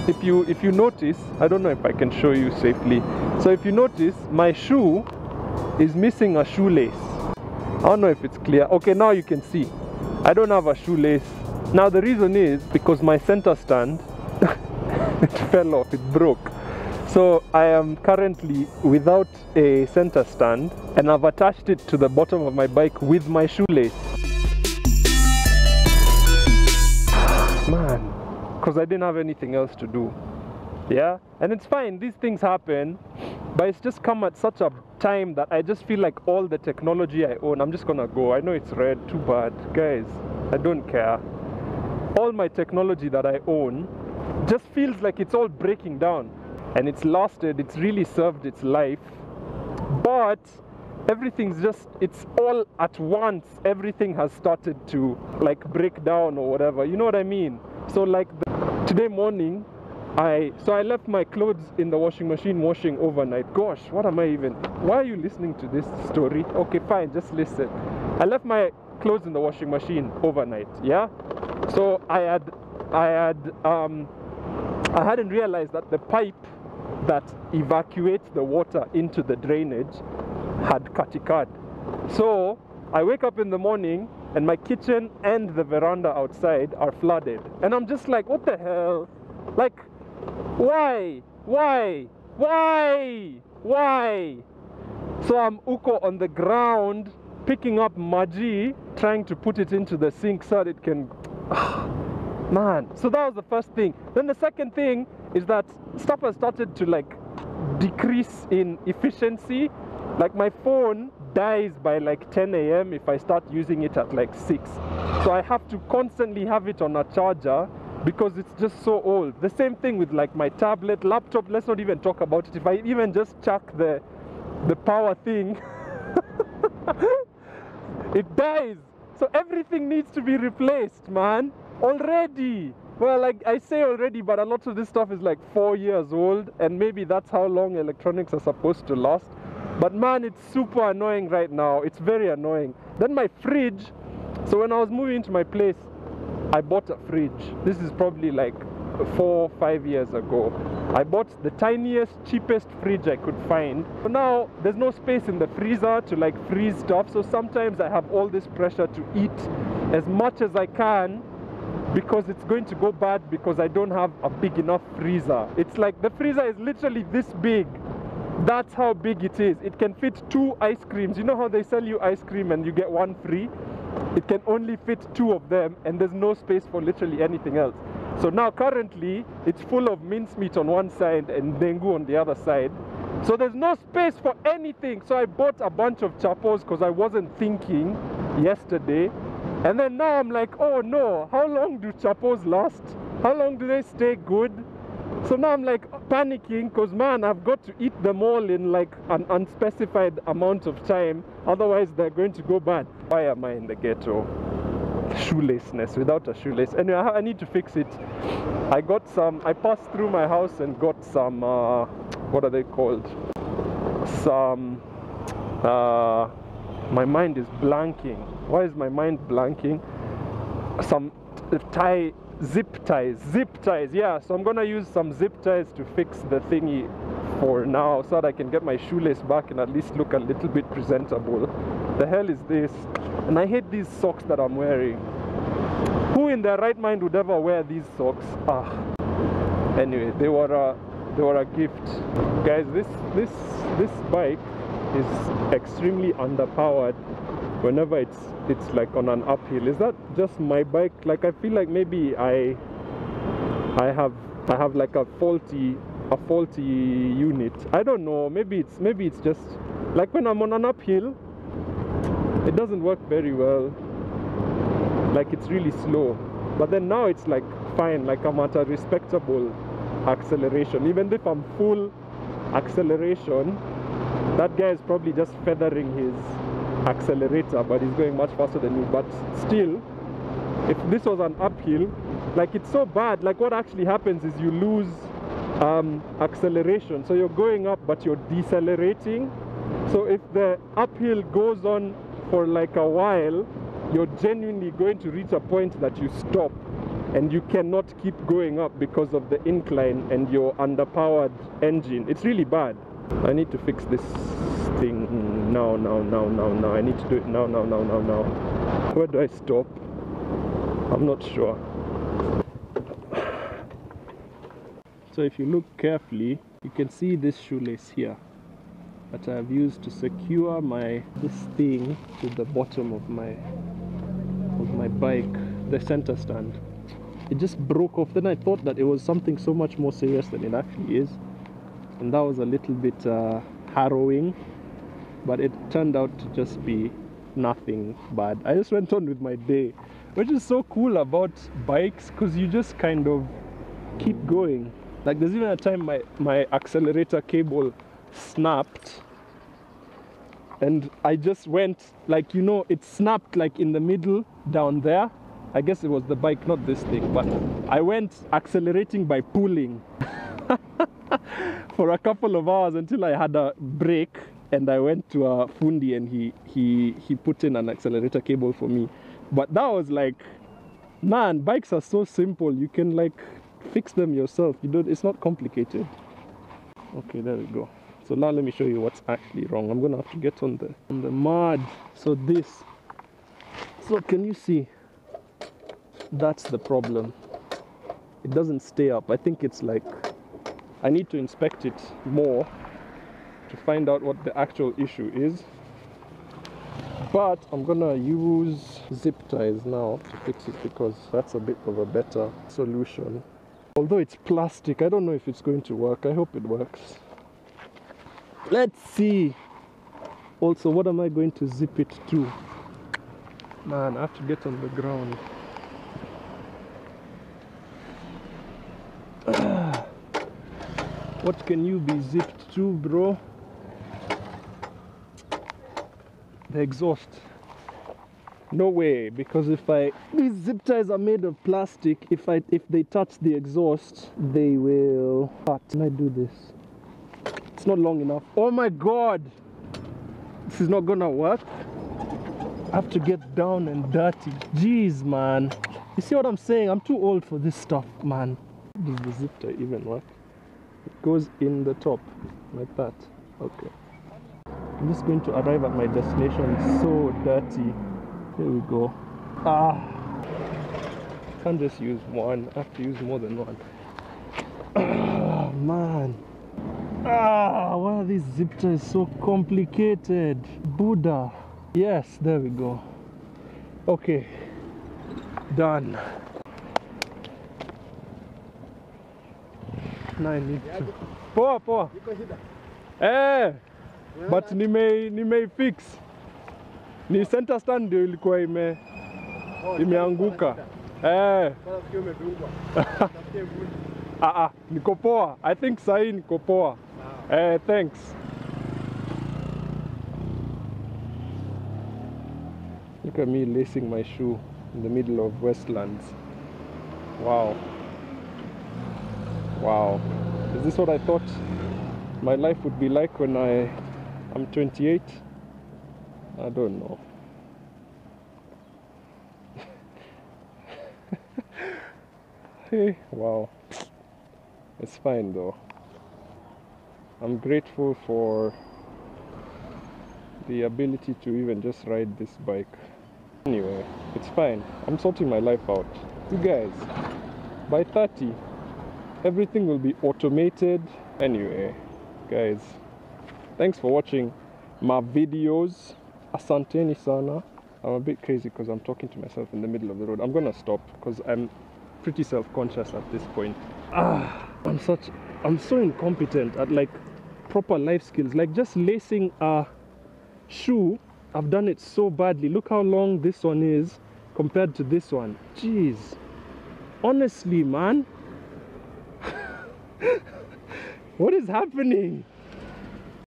if you notice, I don't know if I can show you safely. So if you notice, my shoe is missing a shoelace. I don't know if it's clear. Okay, now you can see. I don't have a shoelace. Now the reason is because my center stand, it fell off, it broke. So I am currently without a center stand, and I've attached it to the bottom of my bike with my shoelace. Man, because I didn't have anything else to do. Yeah, and it's fine, these things happen, but it's just come at such a time that I just feel like all the technology I own, I'm just gonna go. I know it's red, too bad. Guys, I don't care. All my technology that I own just feels like it's all breaking down. And it's lasted, it's really served its life. But everything's just, it's all at once. Everything has started to like break down or whatever. You know what I mean? So like today morning, I left my clothes in the washing machine washing overnight. Gosh, what am I even? Why are you listening to this story? Okay, fine, just listen. I left my clothes in the washing machine overnight. Yeah. So I hadn't realized that the pipe that evacuates the water into the drainage had katikad. So I wake up in the morning and my kitchen and the veranda outside are flooded. And I'm just like, what the hell? Like, why? So I'm uko on the ground picking up maji, trying to put it into the sink so that it can... Man, so that was the first thing. Then the second thing is that stuff has started to like decrease in efficiency. Like my phone dies by like 10 a.m. if I start using it at like 6. So I have to constantly have it on a charger because it's just so old. The same thing with like my tablet, laptop, let's not even talk about it. If I even just chuck the power thing, it dies. So everything needs to be replaced, man. Already. Well, like I say already, but a lot of this stuff is like 4 years old, and maybe that's how long electronics are supposed to last. But man, it's super annoying right now. It's very annoying. Then my fridge. So when I was moving into my place, I bought a fridge. This is probably like 4 or 5 years ago. I bought the tiniest, cheapest fridge I could find. So now there's no space in the freezer to like freeze stuff. So sometimes I have all this pressure to eat as much as I can, because it's going to go bad because I don't have a big enough freezer. It's like the freezer is literally this big. That's how big it is. It can fit 2 ice creams. You know how they sell you ice cream and you get 1 free? It can only fit 2 of them, and there's no space for literally anything else. So now currently it's full of mincemeat on one side and dengu on the other side. So there's no space for anything. So I bought a bunch of chapos because I wasn't thinking yesterday. And then now I'm like, oh no, how long do chapos last? How long do they stay good? So now I'm like panicking because man, I've got to eat them all in like an unspecified amount of time. Otherwise they're going to go bad. Why am I in the ghetto? Shoelaceness, without a shoelace. Anyway, I need to fix it. I passed through my house and got some, what are they called? My mind is blanking. Why is my mind blanking? Some zip ties, yeah. So I'm gonna use some zip ties to fix the thingy for now, so that I can get my shoelace back and at least look a little bit presentable. The hell is this? And I hate these socks that I'm wearing. Who in their right mind would ever wear these socks? Anyway, they were a gift, guys. This bike is extremely underpowered whenever it's like on an uphill. Is that just my bike? Like I feel like maybe I have like a faulty unit. I don't know. Maybe it's just like when I'm on an uphill, it doesn't work very well. Like it's really slow. But then now it's like fine. Like I'm at a respectable acceleration. Even if I'm full acceleration, that guy is probably just feathering his accelerator, but he's going much faster than me. But still, if this was an uphill, like it's so bad. Like what actually happens is you lose acceleration. So you're going up, but you're decelerating. So if the uphill goes on for like a while, you're genuinely going to reach a point that you stop. and you cannot keep going up because of the incline and your underpowered engine. It's really bad. I need to fix this thing now. I need to do it now. Where do I stop? I'm not sure. So if you look carefully, you can see this shoelace here that I've used to secure this thing to the bottom of my bike, the center stand. It just broke off. Then I thought that it was something so much more serious than it actually is, and that was a little bit harrowing, but it turned out to just be nothing bad. I just went on with my day, which is so cool about bikes, because you just kind of keep going. Like there's even a time my accelerator cable snapped, and I just went, like, you know, it snapped like in the middle down there. I guess it was the bike, not this thing, but I went accelerating by pulling for a couple of hours until I had a break, and I went to a fundi and he put in an accelerator cable for me. But that was like, man, bikes are so simple. You can like fix them yourself. It's not complicated. Okay, there we go. So now let me show you what's actually wrong. I'm gonna have to get on the mud. So can you see? That's the problem. It doesn't stay up. I think it's like, I need to inspect it more to find out what the actual issue is. But I'm gonna use zip ties now to fix it, because that's a bit of a better solution. Although it's plastic, I don't know if it's going to work. I hope it works. Let's see. Also, what am I going to zip it to? Man, I have to get on the ground. What can you be zipped to, bro? The exhaust. No way, because these zip ties are made of plastic. If they touch the exhaust, they will cut. Can I do this? It's not long enough. Oh my god! This is not gonna work. I have to get down and dirty. Jeez, man. You see what I'm saying? I'm too old for this stuff, man. Does the zip tie even work? It goes in the top, like that. Okay. I'm just going to arrive at my destination. It's so dirty. Here we go. Can't just use one. I have to use more than one. Man. Why are these zip ties so complicated? Buddha. Yes, there we go. Okay. Done. Now I need to. Poa. But nimei fix. Ni center stand ndio ilikuwa imeanguka. Niko poa. I think sahi niko poa. Thanks. Look at me lacing my shoe in the middle of Westlands. Wow. Is this what I thought my life would be like when I'm 28? I don't know. Hey, wow. It's fine though. I'm grateful for the ability to even just ride this bike. Anyway, it's fine. I'm sorting my life out. You guys, by 30, everything will be automated. Anyway, guys, thanks for watching my videos. Asanteni sana. I'm a bit crazy because I'm talking to myself in the middle of the road. I'm gonna stop because I'm pretty self-conscious at this point. I'm so incompetent at like proper life skills. Like just lacing a shoe, I've done it so badly. Look how long this one is compared to this one. Jeez. Honestly, man. What is happening?